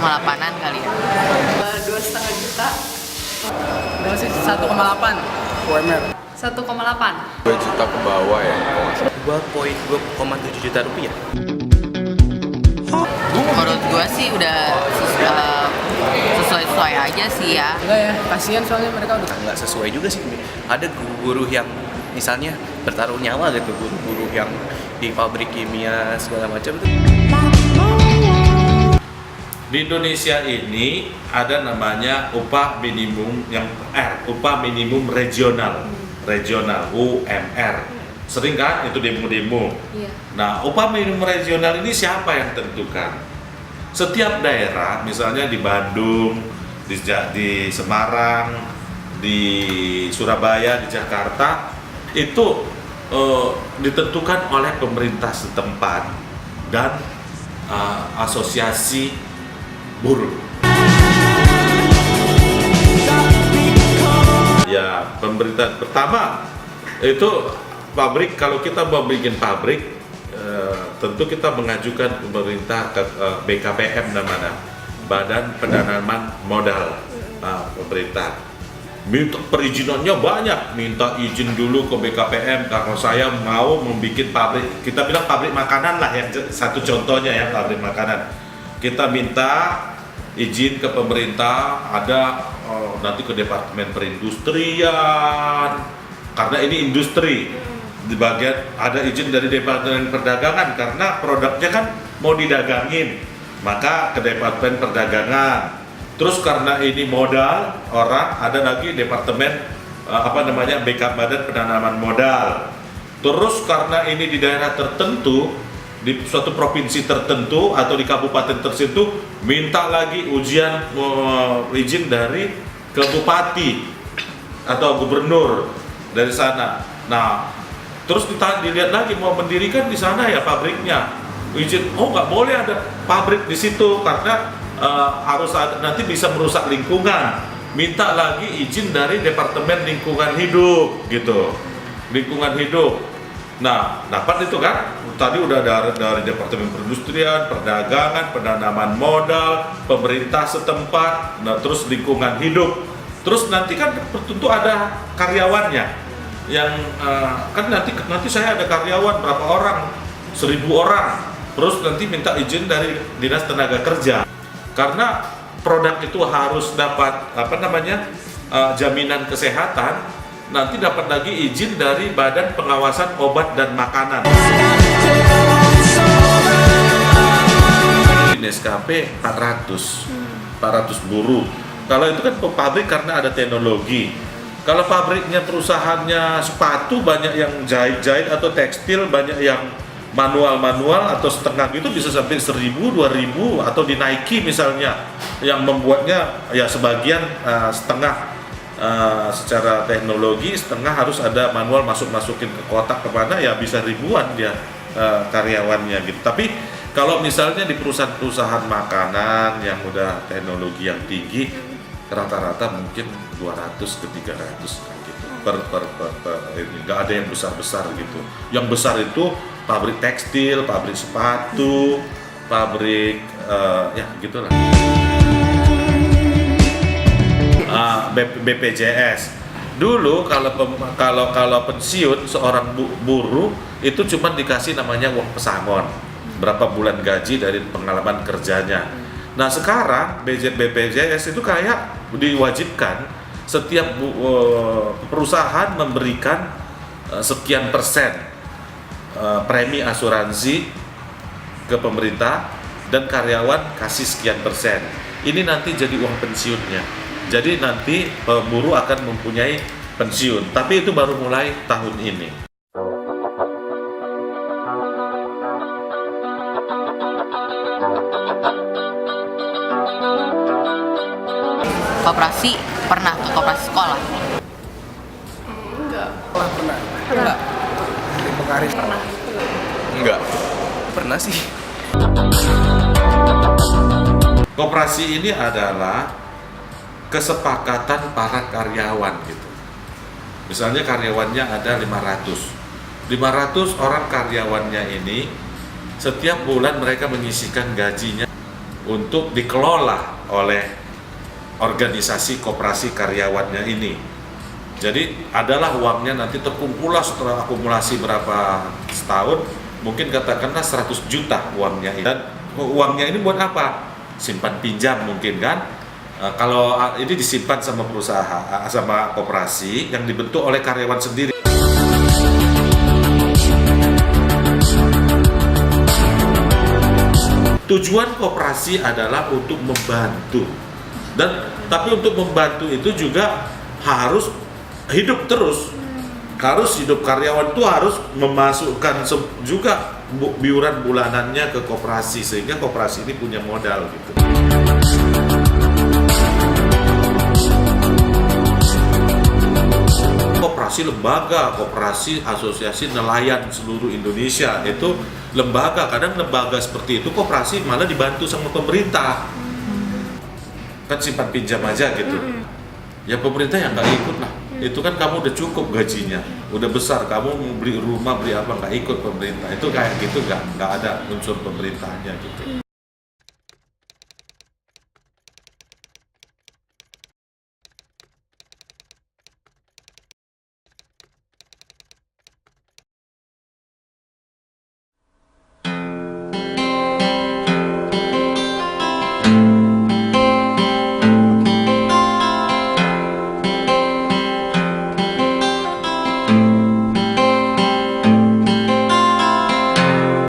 1,8an kali ya. 2,5 juta. Berapa sih? 1,8 UMR. 1,8. 2 juta ke bawah ya. 2,7 juta rupiah. Menurut gue sih udah sesuai-sesuai aja sih ya. Enggak ya, kasihan soalnya mereka udah. Nggak sesuai juga sih. Ada guru yang misalnya bertaruh nyawa gitu, guru-guru yang di pabrik kimia segala macam itu. Di Indonesia ini ada namanya upah minimum upah minimum regional UMR. Sering kan itu demo-demo. Iya. Nah, upah minimum regional ini siapa yang tentukan? Setiap daerah, misalnya di Bandung, di Semarang, di Surabaya, di Jakarta, itu ditentukan oleh pemerintah setempat dan asosiasi buruh. Ya, pemerintah pertama itu pabrik. Kalau kita mau bikin pabrik, tentu kita mengajukan pemerintah ke BKPM namanya, Badan Penanaman Modal pemerintah. Minta perizinannya banyak, minta izin dulu ke BKPM kalau saya mau membuat pabrik. Kita bilang pabrik makanan lah yang satu contohnya ya, pabrik makanan. Kita minta izin ke pemerintah, ada nanti ke Departemen Perindustrian, karena ini industri. Di bagian ada izin dari Departemen Perdagangan karena produknya kan mau didagangin, maka ke Departemen Perdagangan. Terus karena ini modal orang, ada lagi Departemen Badan Penanaman Modal. Terus karena ini di daerah tertentu, di suatu provinsi tertentu atau di kabupaten tertentu, minta lagi izin dari ke bupati atau gubernur dari sana. Nah, terus dilihat lagi mau mendirikan di sana ya pabriknya, izin, oh nggak boleh ada pabrik di situ karena harus ada, nanti bisa merusak lingkungan. Minta lagi izin dari Departemen Lingkungan Hidup gitu, lingkungan hidup. Nah, dapat itu kan? Tadi udah dari Departemen Perindustrian, Perdagangan, Penanaman Modal, pemerintah setempat, nah terus lingkungan hidup. Terus nanti kan tentu ada karyawannya. Yang kan nanti saya ada karyawan berapa orang, 1.000 orang, terus nanti minta izin dari Dinas Tenaga Kerja karena produk itu harus dapat jaminan kesehatan, nanti dapat lagi izin dari Badan Pengawasan Obat dan Makanan. Di Nescafe 400 buruh. Kalau itu kan pabrik karena ada teknologi. Kalau pabriknya perusahaannya sepatu, banyak yang jahit-jahit atau tekstil, banyak yang manual atau setengah gitu bisa sampai 1.000, 2.000 atau di Nike misalnya yang membuatnya ya sebagian setengah secara teknologi, setengah harus ada manual masukin ke kotak kemana ya bisa ribuan dia karyawannya gitu. Tapi kalau misalnya di perusahaan makanan yang udah teknologi yang tinggi, rata-rata mungkin 200 ke 300 gitu per ini, nggak ada yang besar gitu. Yang besar itu pabrik tekstil, pabrik sepatu, pabrik ya gitulah. BPJS dulu kalau pensiun seorang buruh itu cuma dikasih namanya uang pesangon, berapa bulan gaji dari pengalaman kerjanya. Nah sekarang BPJS itu kayak diwajibkan setiap perusahaan memberikan sekian persen premi asuransi ke pemerintah dan karyawan kasih sekian persen. Ini nanti jadi uang pensiunnya. Jadi nanti buruh akan mempunyai pensiun, tapi itu baru mulai tahun ini. Koperasi, pernah ke koperasi sekolah? Enggak. Enggak. Di Pekaris. Pernah. Enggak. Pernah sih. Koperasi ini adalah kesepakatan para karyawan gitu. Misalnya karyawannya ada 500 orang karyawannya ini setiap bulan mereka menyisihkan gajinya untuk dikelola oleh organisasi koperasi karyawannya ini. Jadi adalah uangnya nanti terkumpullah setelah akumulasi berapa setahun, mungkin katakanlah 100 juta uangnya. Dan uangnya ini buat apa? Simpan pinjam mungkin kan? Kalau ini disimpan sama perusahaan, sama koperasi yang dibentuk oleh karyawan sendiri. Tujuan koperasi adalah untuk membantu, tapi untuk membantu itu juga harus hidup terus. Harus hidup, karyawan itu harus memasukkan juga iuran bulanannya ke koperasi sehingga koperasi ini punya modal gitu. Koperasi lembaga, koperasi asosiasi nelayan seluruh Indonesia itu lembaga. Kadang lembaga seperti itu koperasi malah dibantu sama pemerintah. Kan simpan pinjam aja gitu. Ya pemerintah yang nggak ikut lah. Itu kan kamu udah cukup gajinya, udah besar, kamu mau beli rumah, beli apa, nggak ikut pemerintah. Itu kayak gitu nggak ada unsur pemerintahnya gitu.